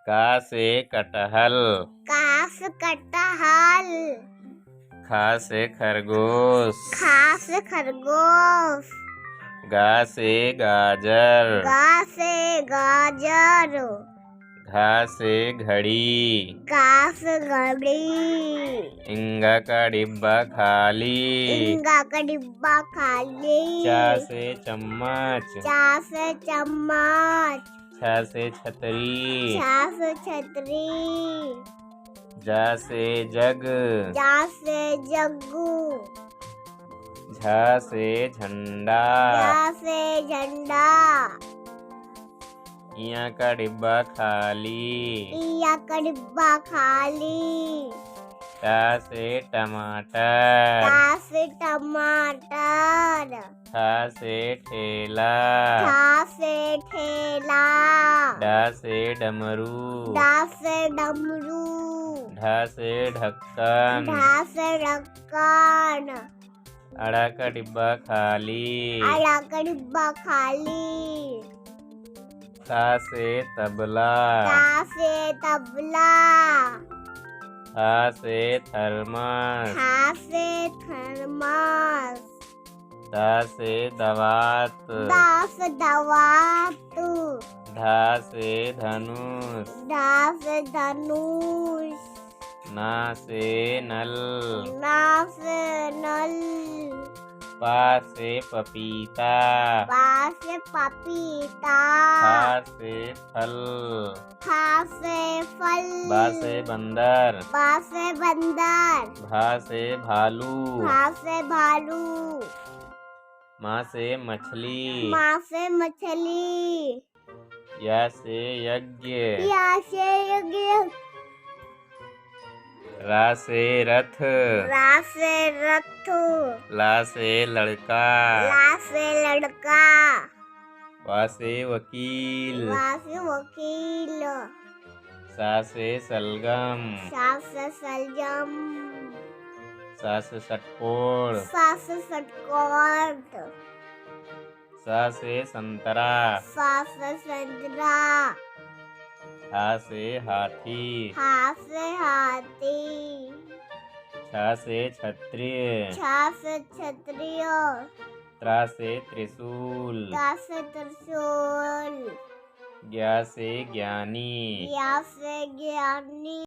का से कटहल। का से कटहल। खा से खरगोश। खा से खरगोश। गा से गाजर। गा से गाजर। घा से घड़ी। गा से घड़ी। इंगा का डिब्बा खाली। इंगा का डिब्बा खाली। चा से चम्मच। चा से चम्मच। छा से छतरी। छा से छतरी। जा से जग। जा से जग्गू। झा से झंडा। झा से झंडा। इया का डिब्बा खाली। इया का डिब्बा खाली। टा से टमाटर। टा से टमाटर। ठा से ठेला। ठा से ठेला। डा से डमरू। डा से डमरू। ढा से ढक्कन। ढा से ढक्कन। अड़ा का डिब्बा खाली। अड़ा का डिब्बा खाली। ता से तबला। ता से तबला। था से थर्मस। था से थर्मस। दा से दवात। दा से दवात। धा से धनुष। धा से धनुष। ना से नल। ना से नल। पा से पपीता। पा से पपीता। फा से फल। फा से फल। बा से बंदर। बा से बंदर। भा से भालू। भा से भालू। माँ से मछली। माँ से मछली। या से यज्ञ। या से यज्ञ। रा से रथ। रा से रथ। ला से लड़का। ला से लड़का। वा से वकील। वा से वकील। सा से सलगम। सा से सलजम। सा से षटकोण। सा से षटकोण। सा से संतरा। सा से संतरा। हा से हाथी। हा से हाथी। छा से क्षत्रिय। छा से क्षत्रिय। त्रा से त्रिशूल। ता से त्रिशूल। ज्ञा से ज्ञानी। या से ज्ञानी।